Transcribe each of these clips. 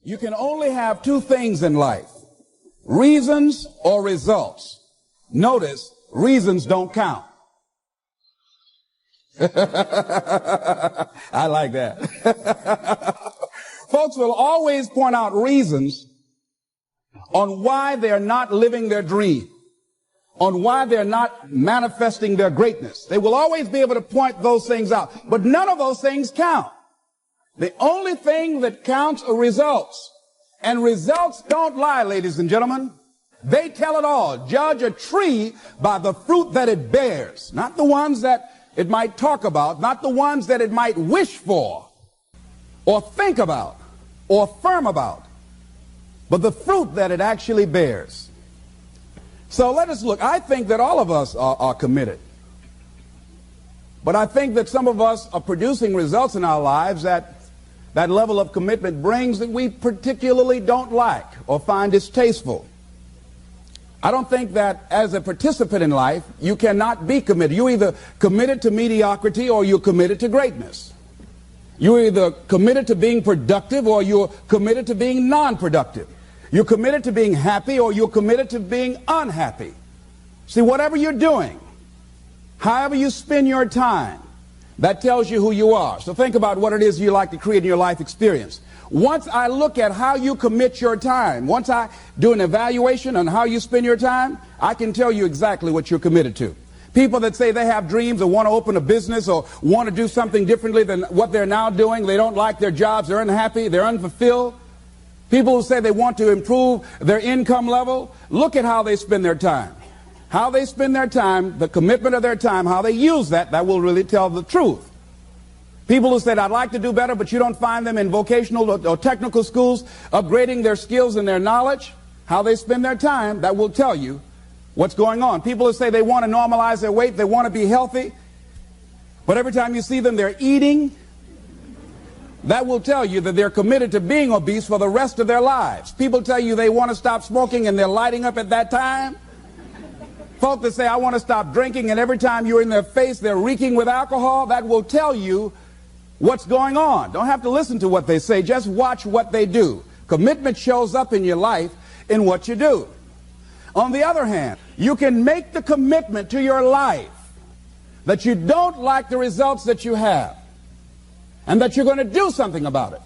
You can only have two things in life, reasons or results. Notice, reasons don't count. I like that. Folks will always point out reasons on why they're not living their dream, on why they're not manifesting their greatness. They will always be able to point those things out, but none of those things count. The only thing that counts are results. And results don't lie, ladies and gentlemen. They tell it all. Judge a tree by the fruit that it bears, not the ones that it might talk about, not the ones that it might wish for, or think about, or affirm about, but the fruit that it actually bears. So let us look. I think that all of us are committed. But I think that some of us are producing results in our lives that level of commitment brings that we particularly don't like or find distasteful. I don't think that as a participant in life, you cannot be committed. You're either committed to mediocrity or you're committed to greatness. You're either committed to being productive or you're committed to being non-productive. You're committed to being happy or you're committed to being unhappy. See, whatever you're doing, however you spend your time, that tells you who you are. So think about what it is you like to create in your life experience. Once I look at how you commit your time, once I do an evaluation on how you spend your time, I can tell you exactly what you're committed to. People that say they have dreams or want to open a business or want to do something differently than what they're now doing, they don't like their jobs, they're unhappy, they're unfulfilled. People who say they want to improve their income level, look at how they spend their time. How they spend their time, the commitment of their time, how they use that will really tell the truth. People who said, I'd like to do better, but you don't find them in vocational or technical schools upgrading their skills and their knowledge, how they spend their time, that will tell you what's going on. People who say they want to normalize their weight, they want to be healthy, but every time you see them, they're eating, that will tell you that they're committed to being obese for the rest of their lives. People tell you they want to stop smoking and they're lighting up at that time. Folk that say, I want to stop drinking, and every time you're in their face, they're reeking with alcohol, that will tell you what's going on. Don't have to listen to what they say, just watch what they do. Commitment shows up in your life in what you do. On the other hand, you can make the commitment to your life that you don't like the results that you have, and that you're going to do something about it.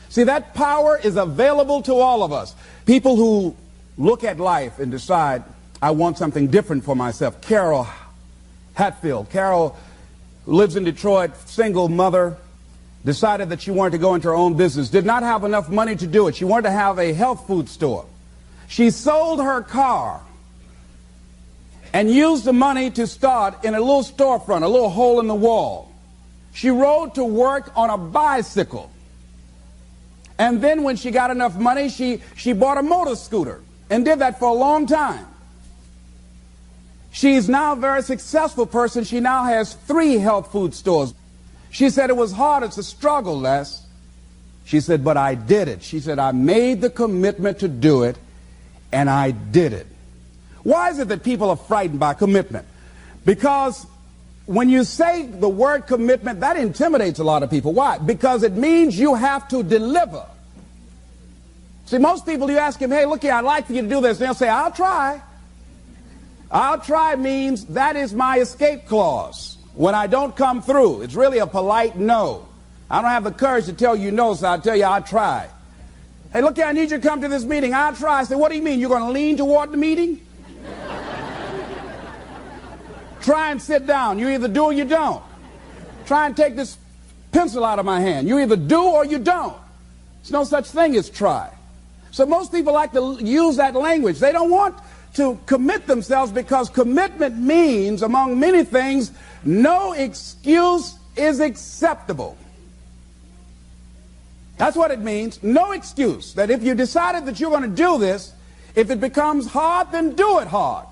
See, that power is available to all of us. People who look at life and decide, I want something different for myself. Carol Hatfield. Carol lives in Detroit, single mother, decided that she wanted to go into her own business, did not have enough money to do it. She wanted to have a health food store. She sold her car and used the money to start in a little storefront, a little hole in the wall. She rode to work on a bicycle. And then when she got enough money, she bought a motor scooter and did that for a long time. She's now a very successful person. She now has 3 health food stores. She said it was hard. It's a struggle, Les. She said, but I did it. She said, I made the commitment to do it, and I did it. Why is it that people are frightened by commitment? Because when you say the word commitment, that intimidates a lot of people. Why? Because it means you have to deliver. See, most people, you ask them, hey, look here, I'd like for you to do this. And they'll say, I'll try. I'll try means that is my escape clause. When I don't come through, it's really a polite no. I don't have the courage to tell you no, so I'll tell you I'll try. Hey, look here, I need you to come to this meeting. I'll try. I say, what do you mean? You're going to lean toward the meeting? Try and sit down. You either do or you don't. Try and take this pencil out of my hand. You either do or you don't. There's no such thing as try. So most people like to use that language. They don't want to commit themselves because commitment means, among many things, no excuse is acceptable. That's what it means. No excuse. That if you decided that you're going to do this, if it becomes hard, then do it hard.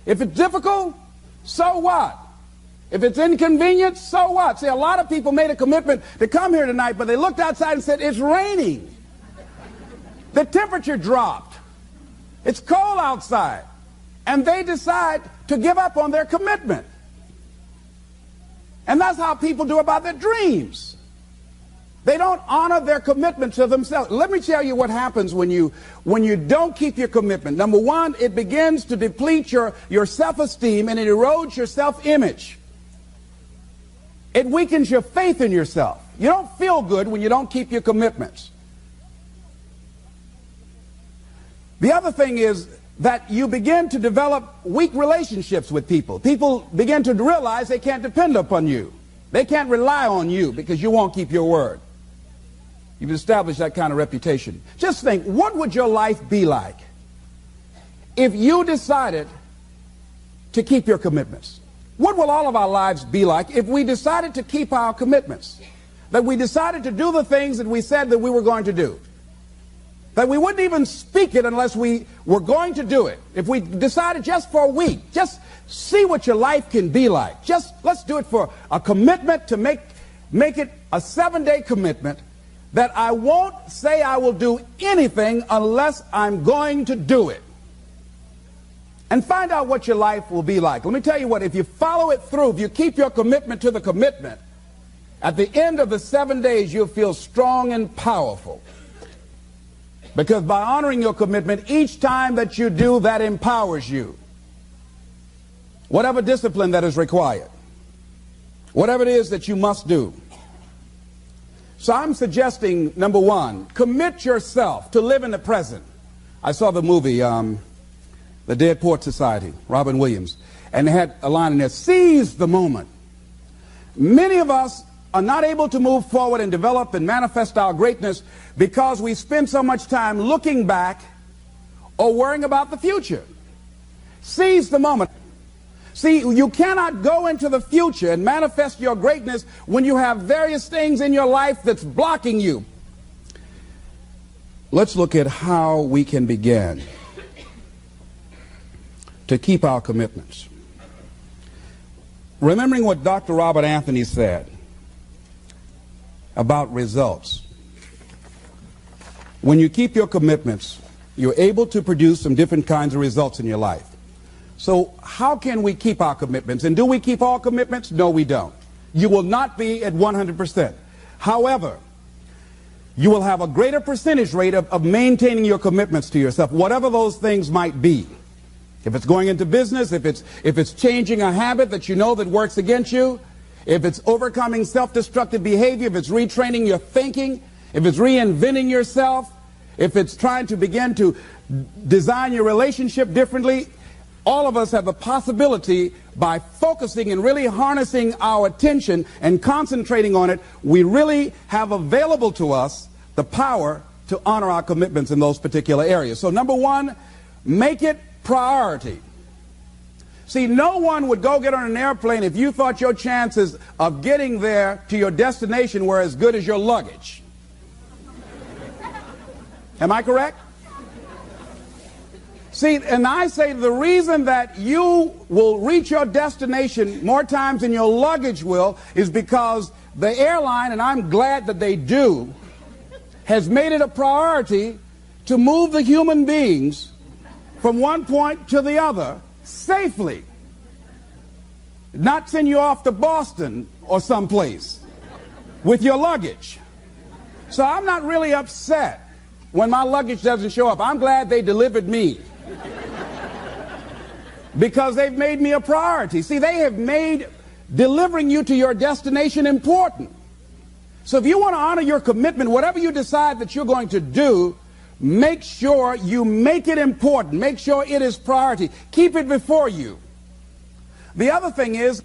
If it's difficult, so what? If it's inconvenient, so what? See, a lot of people made a commitment to come here tonight, but they looked outside and said, it's raining. The temperature dropped. It's cold outside. And they decide to give up on their commitment. And that's how people do about their dreams. They don't honor their commitment to themselves. Let me tell you what happens when you don't keep your commitment. Number one, it begins to deplete your self-esteem, and it erodes your self-image. It weakens your faith in yourself. You don't feel good when you don't keep your commitments. The other thing is that you begin to develop weak relationships with people. People begin to realize they can't depend upon you. They can't rely on you because you won't keep your word. You've established that kind of reputation. Just think, what would your life be like if you decided to keep your commitments? What will all of our lives be like if we decided to keep our commitments? That we decided to do the things that we said that we were going to do. That we wouldn't even speak it unless we were going to do it. If we decided just for a week, just see what your life can be like. Just let's do it for a commitment to make it a 7-day commitment that I won't say I will do anything unless I'm going to do it. And find out what your life will be like. Let me tell you what, if you follow it through, if you keep your commitment to the commitment, at the end of the 7 days, you'll feel strong and powerful. Because by honoring your commitment, each time that you do, that empowers you. Whatever discipline that is required. Whatever it is that you must do. So I'm suggesting, number one, commit yourself to live in the present. I saw the movie, The Dead Poets Society, Robin Williams, and they had a line in there, seize the moment. Many of us are not able to move forward and develop and manifest our greatness because we spend so much time looking back or worrying about the future. Seize the moment. See, you cannot go into the future and manifest your greatness when you have various things in your life that's blocking you. Let's look at how we can begin to keep our commitments. Remembering what Dr. Robert Anthony said about results. When you keep your commitments, you're able to produce some different kinds of results in your life. So how can we keep our commitments? And do we keep all commitments? No, we don't. You will not be at 100%. However, you will have a greater percentage rate of maintaining your commitments to yourself, whatever those things might be. If it's going into business, if it's changing a habit that you know that works against you, if it's overcoming self-destructive behavior, if it's retraining your thinking, if it's reinventing yourself, if it's trying to begin to design your relationship differently, all of us have the possibility, by focusing and really harnessing our attention and concentrating on it, we really have available to us the power to honor our commitments in those particular areas. So number one, make it priority. See, no one would go get on an airplane if you thought your chances of getting there to your destination were as good as your luggage. Am I correct? See, and I say the reason that you will reach your destination more times than your luggage will is because the airline, and I'm glad that they do, has made it a priority to move the human beings from one point to the other safely. Not send you off to Boston or someplace with your luggage. So I'm not really upset when my luggage doesn't show up. I'm glad they delivered me. Because they've made me a priority. See, they have made delivering you to your destination important. So if you want to honor your commitment, whatever you decide that you're going to do, make sure you make it important. Make sure it is priority. Keep it before you. The other thing is,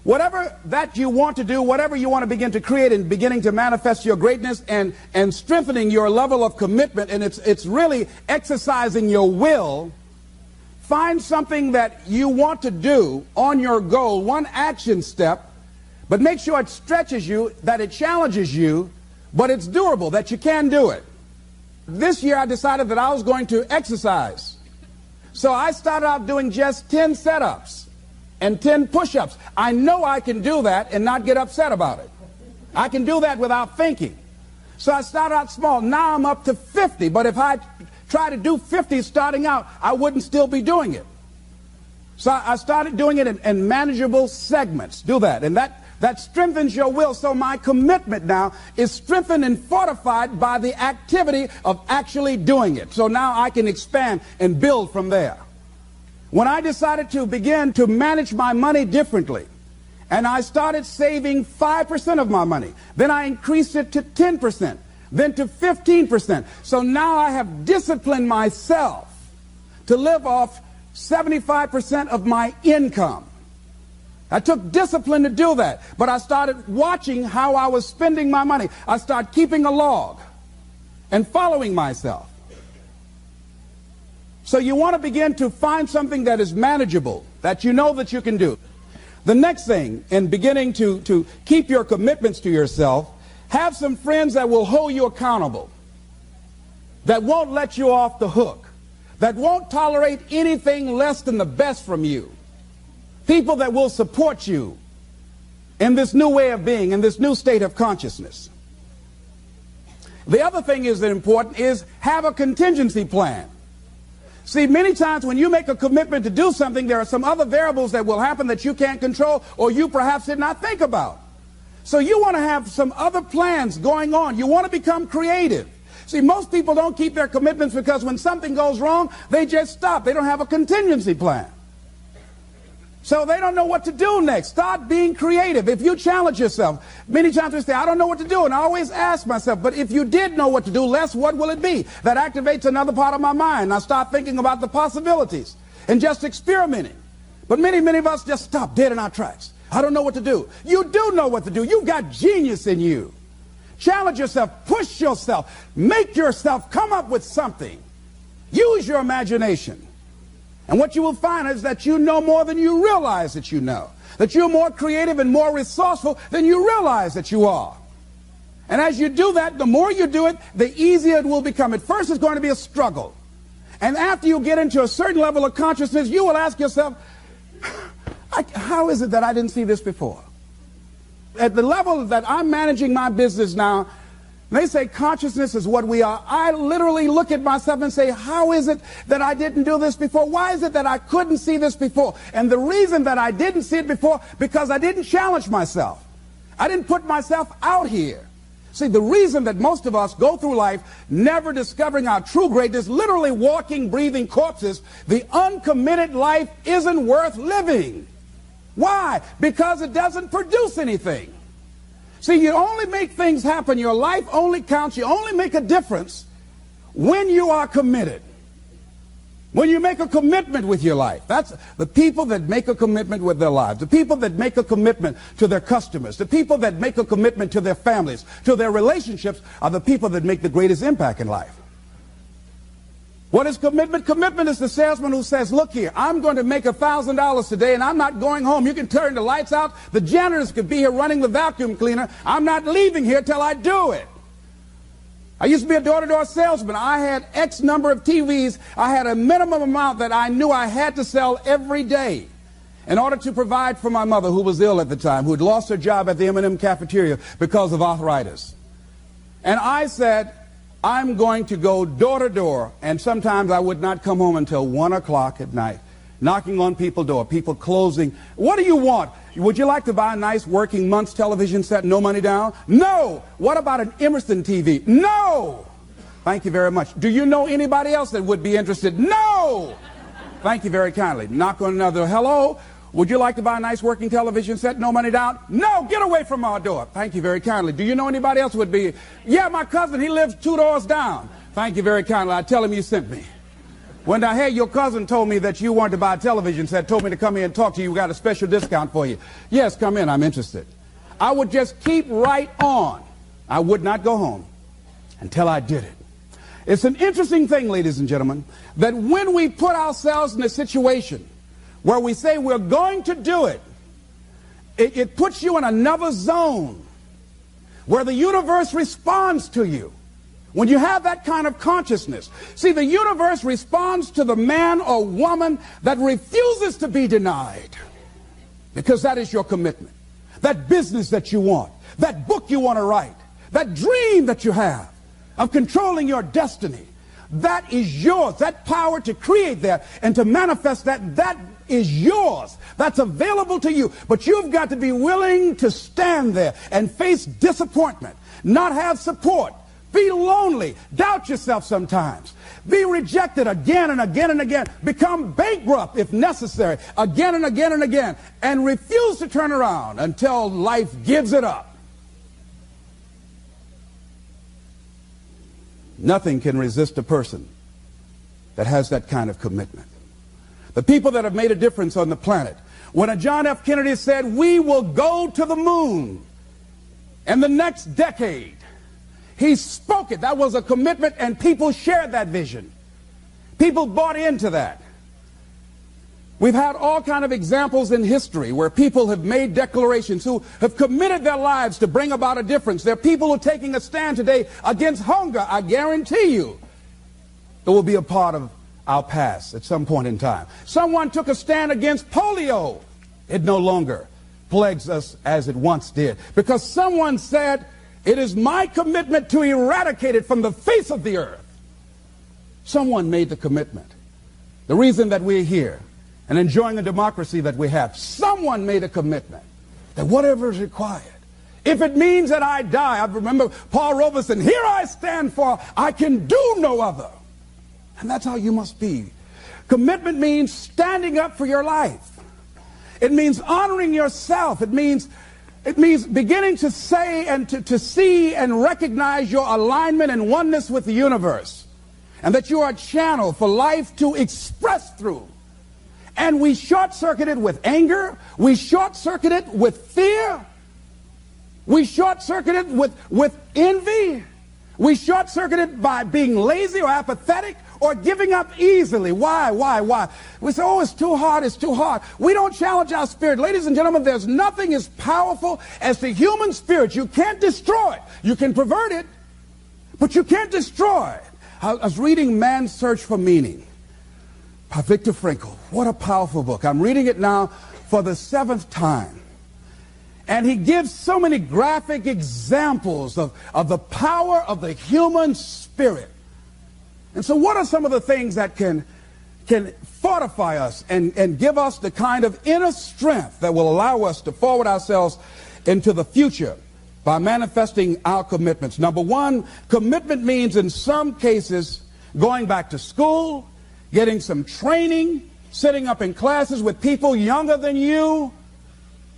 whatever that you want to do, whatever you want to begin to create and beginning to manifest your greatness and strengthening your level of commitment, and it's really exercising your will. Find something that you want to do on your goal, one action step, but make sure it stretches you, that it challenges you, but it's doable, that you can do it. This year I decided that I was going to exercise. So I started out doing just 10 setups and 10 push-ups. I know I can do that and not get upset about it. I can do that without thinking. So I started out small. Now I'm up to 50, but if I try to do 50 starting out, I wouldn't still be doing it. So I started doing it in manageable segments. Do that. And that that strengthens your will. So my commitment now is strengthened and fortified by the activity of actually doing it. So now I can expand and build from there. When I decided to begin to manage my money differently, and I started saving 5% of my money, then I increased it to 10%, then to 15%. So now I have disciplined myself to live off 75% of my income. I took discipline to do that, but I started watching how I was spending my money. I started keeping a log and following myself. So you want to begin to find something that is manageable, that you know that you can do. The next thing, in beginning to keep your commitments to yourself, have some friends that will hold you accountable, that won't let you off the hook, that won't tolerate anything less than the best from you. People that will support you in this new way of being, in this new state of consciousness. The other thing is that important is have a contingency plan. See, many times when you make a commitment to do something, there are some other variables that will happen that you can't control or you perhaps did not think about. So you want to have some other plans going on. You want to become creative. See, most people don't keep their commitments because when something goes wrong, they just stop. They don't have a contingency plan. So they don't know what to do next. Start being creative. If you challenge yourself, many times we say, I don't know what to do. And I always ask myself, but if you did know what to do, Les, what will it be? That activates another part of my mind. I start thinking about the possibilities and just experimenting. But many of us just stop dead in our tracks. I don't know what to do. You do know what to do. You've got genius in you. Challenge yourself. Push yourself. Make yourself come up with something. Use your imagination. And what you will find is that you know more than you realize that you know. That you're more creative and more resourceful than you realize that you are. And as you do that, the more you do it, the easier it will become. At first, it's going to be a struggle. And after you get into a certain level of consciousness, you will ask yourself, how is it that I didn't see this before? At the level that I'm managing my business now, they say consciousness is what we are. I literally look at myself and say, how is it that I didn't do this before? Why is it that I couldn't see this before? And the reason that I didn't see it before, because I didn't challenge myself. I didn't put myself out here. See, the reason that most of us go through life never discovering our true greatness, literally walking, breathing corpses, the uncommitted life isn't worth living. Why? Because it doesn't produce anything. See, you only make things happen. Your life only counts. You only make a difference when you are committed. When you make a commitment with your life. That's the people that make a commitment with their lives. The people that make a commitment to their customers. The people that make a commitment to their families, to their relationships, are the people that make the greatest impact in life. What is commitment? Commitment is the salesman who says, look here, I'm going to make $1,000 today and I'm not going home. You can turn the lights out. The janitors could be here running the vacuum cleaner. I'm not leaving here till I do it. I used to be a door-to-door salesman. I had X number of TVs. I had a minimum amount that I knew I had to sell every day in order to provide for my mother, who was ill at the time, who had lost her job at the M&M cafeteria because of arthritis. And I said, I'm going to go door to door, and sometimes I would not come home until 1 o'clock at night, knocking on people's door, people closing. What do you want? Would you like to buy a nice working month's television set, no money down? No. What about an Emerson TV? No. Thank you very much. Do you know anybody else that would be interested? No. Thank you very kindly. Knock on another. Hello. Would you like to buy a nice working television set, no money down? No, get away from our door. Thank you very kindly. Do you know anybody else would be? Yeah, my cousin, he lives 2 doors down. Thank you very kindly. I tell him you sent me. When I, hey, your cousin told me that you wanted to buy a television set, told me to come here and talk to you. We got a special discount for you. Yes, come in. I'm interested. I would just keep right on. I would not go home until I did it. It's an interesting thing, ladies and gentlemen, that when we put ourselves in a situation where we say we're going to do it, it puts you in another zone where the universe responds to you. When you have that kind of consciousness, see, the universe responds to the man or woman that refuses to be denied, because that is your commitment. That business that you want, that book you want to write, that dream that you have of controlling your destiny, that is yours. That power to create that and to manifest that is yours. That's available to you. But you've got to be willing to stand there and face disappointment, not have support, be lonely, doubt yourself sometimes, be rejected again and again and again, become bankrupt if necessary, again and again and again, and refuse to turn around until life gives it up. Nothing can resist a person that has that kind of commitment. The people that have made a difference on the planet. When John F. Kennedy said, we will go to the moon in the next decade, he spoke it. That was a commitment, and people shared that vision. People bought into that. We've had all kind of examples in history where people have made declarations, who have committed their lives to bring about a difference. There are people who are taking a stand today against hunger. I guarantee you it will be a part of our past at some point in time. Someone took a stand against polio. It no longer plagues us as it once did, because someone said, it is my commitment to eradicate it from the face of the earth. Someone made the commitment. The reason that we're here and enjoying the democracy that we have, someone made a commitment that whatever is required, if it means that I die. I remember Paul Robeson, here I stand, for I can do no other. And that's how you must be. Commitment means standing up for your life. It means honoring yourself. It means beginning to say and to see and recognize your alignment and oneness with the universe, and that you are a channel for life to express through. And we short-circuit it with anger. We short-circuit it with fear. We short-circuit it with envy. We short-circuit it by being lazy or apathetic or giving up easily. Why? We say, oh, it's too hard, it's too hard. We don't challenge our spirit. Ladies and gentlemen, there's nothing as powerful as the human spirit. You can't destroy it. You can pervert it, but you can't destroy it. I was reading Man's Search for Meaning by Viktor Frankl. What a powerful book. I'm reading it now for the 7th time. And he gives so many graphic examples of the power of the human spirit. And so what are some of the things that can fortify us and give us the kind of inner strength that will allow us to forward ourselves into the future by manifesting our commitments? Number one, commitment means in some cases going back to school, getting some training, sitting up in classes with people younger than you,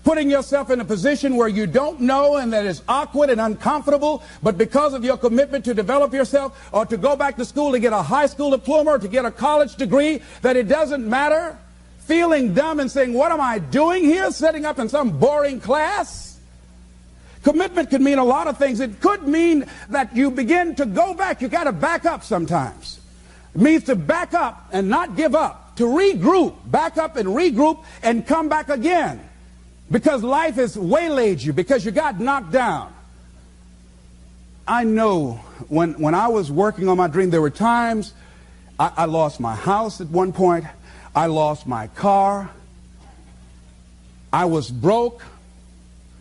putting yourself in a position where you don't know and that is awkward and uncomfortable, but because of your commitment to develop yourself, or to go back to school to get a high school diploma or to get a college degree, that it doesn't matter, feeling dumb and saying, what am I doing here, setting up in some boring class? Commitment could mean a lot of things. It could mean that you begin to go back. You got to back up sometimes. It means to back up and not give up, to regroup, back up and regroup and come back again. Because life has waylaid you, because you got knocked down. I know when I was working on my dream, there were times I lost my house at one point. I lost my car. I was broke.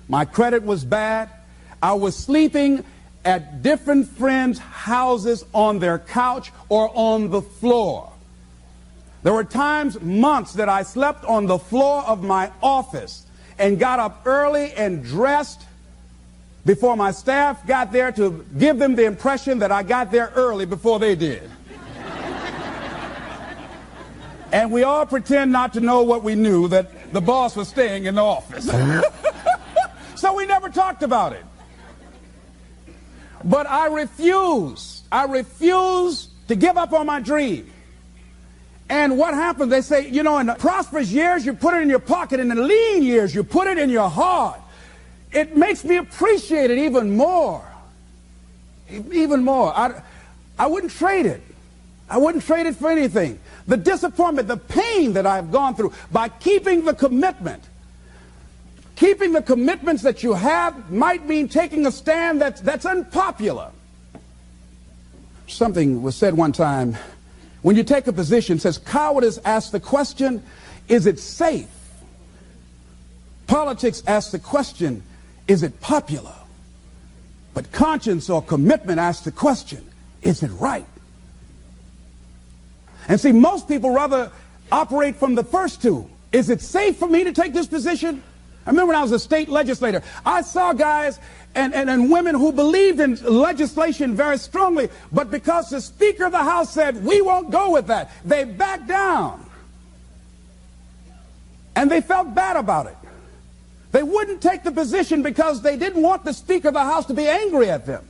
My credit was bad. I was sleeping at different friends' houses on their couch or on the floor. There were times, months, that I slept on the floor of my office and got up early and dressed before my staff got there to give them the impression that I got there early before they did. And we all pretend not to know what we knew, that the boss was staying in the office. So we never talked about it. But I refuse to give up on my dream. And what happens, they say, you know, in the prosperous years, you put it in your pocket. In the lean years, you put it in your heart. It makes me appreciate it even more. Even more. I wouldn't trade it. I wouldn't trade it for anything. The disappointment, the pain that I've gone through by keeping the commitment. Keeping the commitments that you have might mean taking a stand that's unpopular. Something was said one time. When you take a position, it says, cowardice asks the question, is it safe? Politics asks the question, is it popular? But conscience or commitment asks the question, is it right? And see, most people rather operate from the first two. Is it safe for me to take this position? I remember when I was a state legislator, I saw guys and women who believed in legislation very strongly, but because the Speaker of the House said, we won't go with that, they backed down. And they felt bad about it. They wouldn't take the position because they didn't want the Speaker of the House to be angry at them.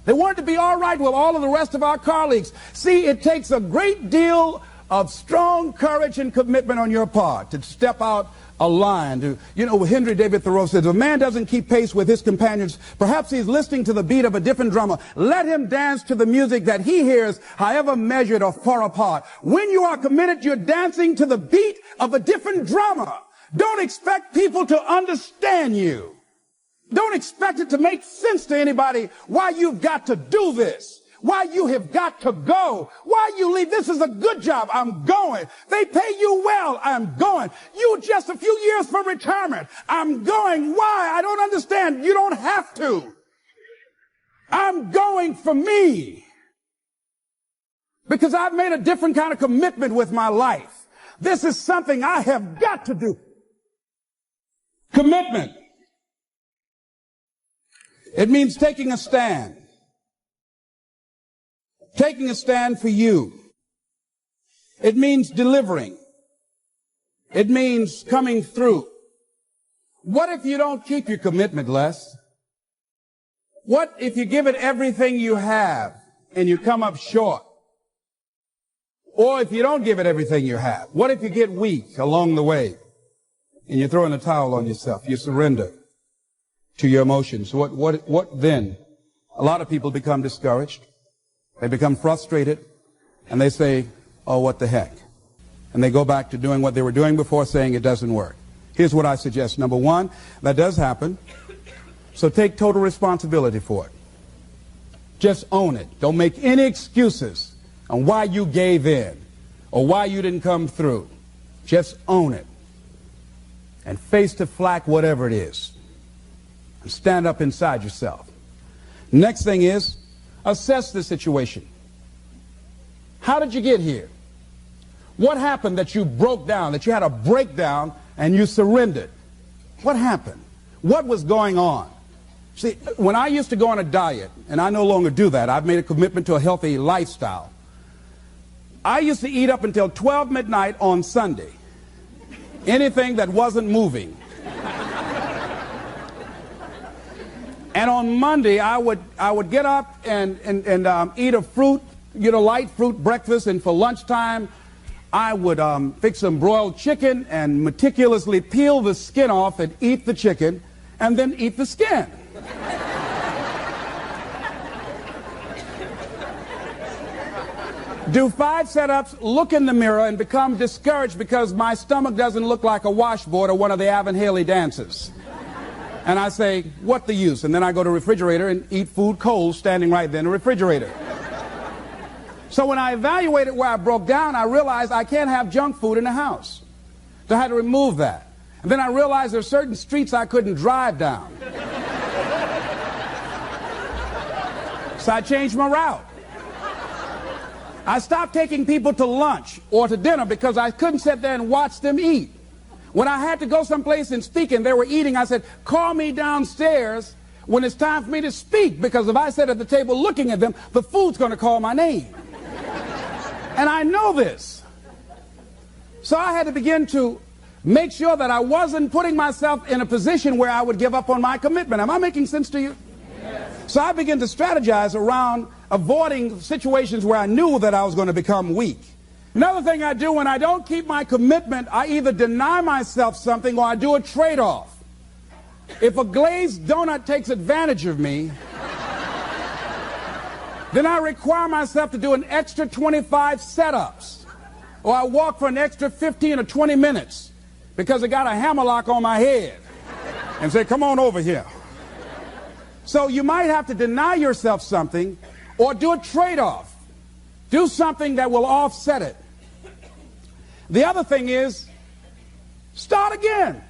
They wanted to be all right with all of the rest of our colleagues. See, it takes a great deal of strong courage and commitment on your part to step out a line. Henry David Thoreau says, if a man doesn't keep pace with his companions, perhaps he's listening to the beat of a different drummer. Let him dance to the music that he hears, however measured or far apart. When you are committed, you're dancing to the beat of a different drummer. Don't expect people to understand you. Don't expect it to make sense to anybody why you've got to do this, why you have got to go, why you leave. This is a good job. I'm going. They pay you well. I'm going. You just a few years from retirement. I'm going. Why? I don't understand. You don't have to. I'm going for me because I've made a different kind of commitment with my life. This is something I have got to do. Commitment. It means taking a stand. Taking a stand for you. It means delivering. It means coming through. What if you don't keep your commitment, Les? What if you give it everything you have and you come up short? Or if you don't give it everything you have, what if you get weak along the way and you throw in the towel on yourself? You surrender to your emotions. What then? A lot of people become discouraged. They become frustrated, and they say, oh, what the heck? And they go back to doing what they were doing before, saying it doesn't work. Here's what I suggest. Number one, that does happen, so take total responsibility for it. Just own it. Don't make any excuses on why you gave in or why you didn't come through. Just own it and face the flak, whatever it is, and stand up inside yourself. Next thing is, assess the situation. How did you get here? What happened that you broke down, that you had a breakdown and you surrendered? What happened? What was going on? See, when I used to go on a diet, and I no longer do that, I've made a commitment to a healthy lifestyle. I used to eat up until 12 midnight on Sunday. Anything that wasn't moving. And on Monday, I would get up and eat a fruit, light fruit breakfast. And for lunchtime, I would fix some broiled chicken and meticulously peel the skin off and eat the chicken and then eat the skin. Do 5 setups, look in the mirror, and become discouraged because my stomach doesn't look like a washboard or one of the Avon Haley dances. And I say, what the use? And then I go to the refrigerator and eat food cold standing right there in the refrigerator. So when I evaluated where I broke down, I realized I can't have junk food in the house. So I had to remove that. And then I realized there are certain streets I couldn't drive down. So I changed my route. I stopped taking people to lunch or to dinner because I couldn't sit there and watch them eat. When I had to go someplace and speak and they were eating, I said, call me downstairs when it's time for me to speak, because if I sit at the table looking at them, the food's going to call my name. And I know this. So I had to begin to make sure that I wasn't putting myself in a position where I would give up on my commitment. Am I making sense to you? Yes. So I began to strategize around avoiding situations where I knew that I was going to become weak. Another thing I do when I don't keep my commitment, I either deny myself something or I do a trade-off. If a glazed donut takes advantage of me, then I require myself to do an extra 25 setups. Or I walk for an extra 15 or 20 minutes because I got a hammerlock on my head and say, come on over here. So you might have to deny yourself something or do a trade-off. Do something that will offset it. The other thing is, start again.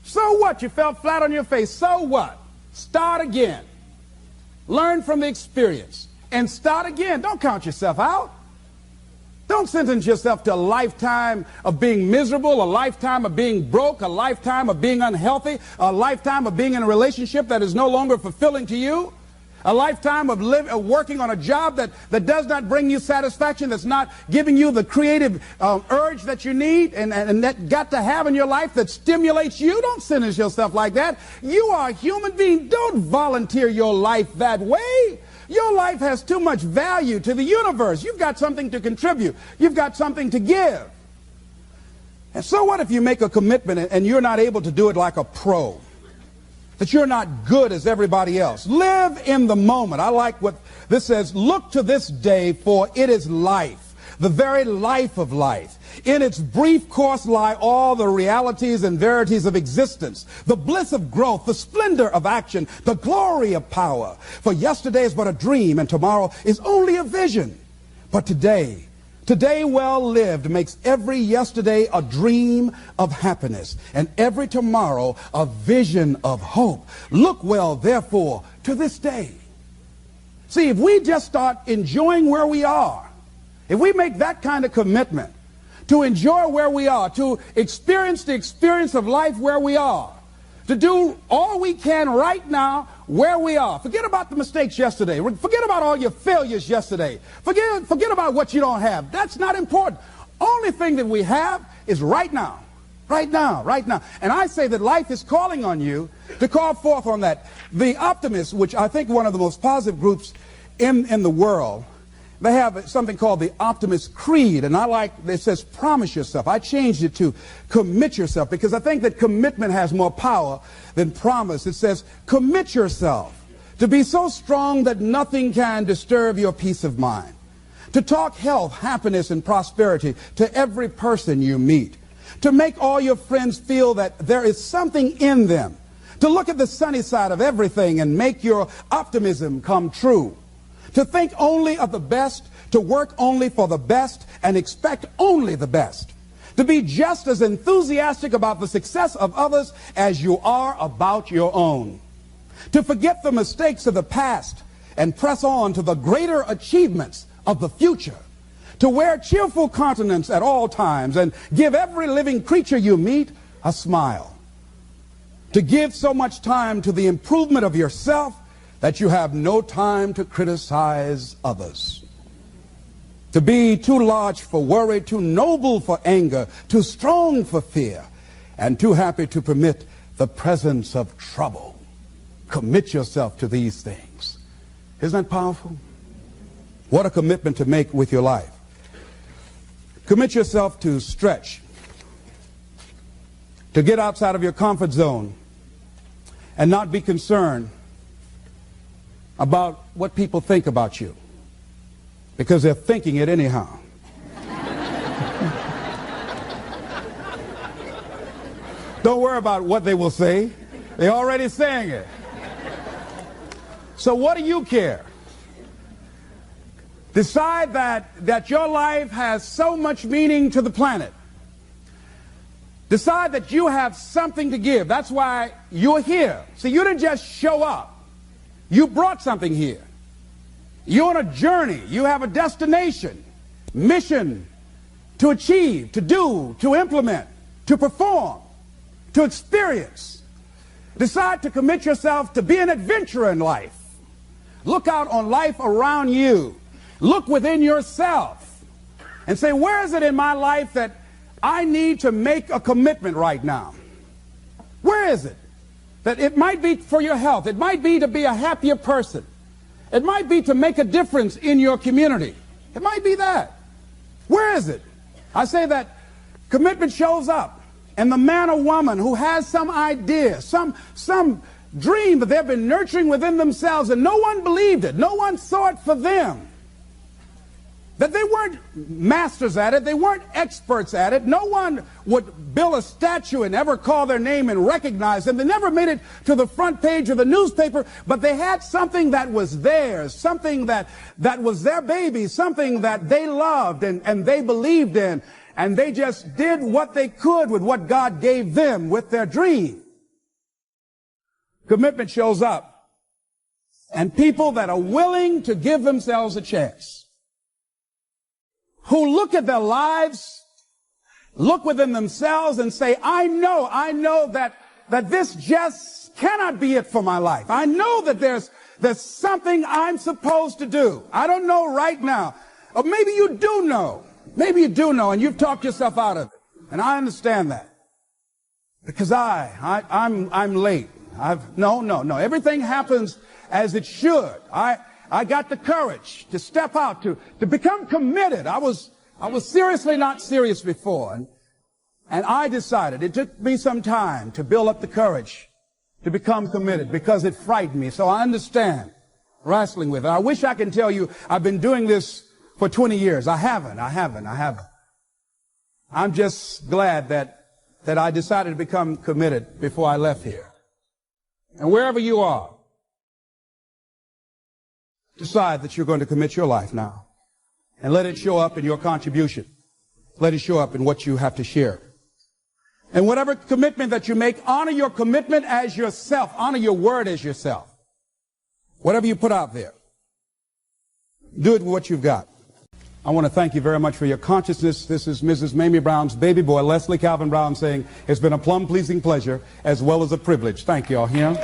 So what? You fell flat on your face. So what? Start again. Learn from the experience and start again. Don't count yourself out. Don't sentence yourself to a lifetime of being miserable, a lifetime of being broke, a lifetime of being unhealthy, a lifetime of being in a relationship that is no longer fulfilling to you, a lifetime of working on a job that does not bring you satisfaction, that's not giving you the creative urge that you need and that got to have in your life that stimulates you. Don't sentence yourself like that. You are a human being. Don't volunteer your life that way. Your life has too much value to the universe. You've got something to contribute. You've got something to give. And so what if you make a commitment and you're not able to do it like a pro? That you're not good as everybody else. Live in the moment. I like what this says. Look to this day, for it is life, the very life of life. In its brief course lie all the realities and verities of existence, the bliss of growth, the splendor of action, the glory of power. For yesterday is but a dream, and tomorrow is only a vision. But today well lived makes every yesterday a dream of happiness, and every tomorrow a vision of hope. Look well, therefore, to this day. See, if we just start enjoying where we are, if we make that kind of commitment to enjoy where we are, to experience the experience of life where we are, to do all we can right now where we are. Forget about the mistakes yesterday. Forget about all your failures yesterday. Forget about what you don't have. That's not important. Only thing that we have is right now. Right now, right now. And I say that life is calling on you to call forth on that. The optimists, which I think one of the most positive groups in the world, they have something called the Optimist Creed, and I like, it says promise yourself. I changed it to commit yourself because I think that commitment has more power than promise. It says commit yourself to be so strong that nothing can disturb your peace of mind, to talk health, happiness, and prosperity to every person you meet, to make all your friends feel that there is something in them, to look at the sunny side of everything and make your optimism come true, to think only of the best, to work only for the best, and expect only the best. To be just as enthusiastic about the success of others as you are about your own. To forget the mistakes of the past and press on to the greater achievements of the future. To wear cheerful countenance at all times and give every living creature you meet a smile. To give so much time to the improvement of yourself that you have no time to criticize others. To be too large for worry, too noble for anger, too strong for fear, and too happy to permit the presence of trouble. Commit yourself to these things. Isn't that powerful? What a commitment to make with your life. Commit yourself to stretch, to get outside of your comfort zone and not be concerned about what people think about you, because they're thinking it anyhow. Don't worry about what they will say. They're already saying it. So what do you care? Decide that your life has so much meaning to the planet. Decide that you have something to give. That's why you're here. See, you didn't just show up. You brought something here. You're on a journey. You have a destination, mission to achieve, to do, to implement, to perform, to experience. Decide to commit yourself to be an adventurer in life. Look out on life around you. Look within yourself and say, where is it in my life that I need to make a commitment right now? Where is it? That it might be for your health. It might be to be a happier person. It might be to make a difference in your community. It might be that. Where is it? I say that commitment shows up. And the man or woman who has some idea, some dream that they've been nurturing within themselves and no one believed it, no one saw it for them, that they weren't masters at it, they weren't experts at it, no one would build a statue and ever call their name and recognize them, they never made it to the front page of the newspaper, but they had something that was theirs, something that was their baby, something that they loved and they believed in, and they just did what they could with what God gave them with their dream. Commitment shows up, and people that are willing to give themselves a chance. who look at their lives, look within themselves and say, I know that this just cannot be it for my life. I know that there's something I'm supposed to do. I don't know right now. Or maybe you do know. Maybe you do know and you've talked yourself out of it. And I understand that. Because I'm late. No. Everything happens as it should. I got the courage to step out, to become committed. I was seriously not serious before. And I decided, it took me some time to build up the courage to become committed because it frightened me. So I understand wrestling with it. I wish I could tell you I've been doing this for 20 years. I haven't. I'm just glad that I decided to become committed before I left here. And wherever you are, decide that you're going to commit your life now. And let it show up in your contribution. Let it show up in what you have to share. And whatever commitment that you make, honor your commitment as yourself. Honor your word as yourself. Whatever you put out there, do it with what you've got. I want to thank you very much for your consciousness. This is Mrs. Mamie Brown's baby boy, Leslie Calvin Brown, saying it's been a plum-pleasing pleasure as well as a privilege. Thank you all. Here.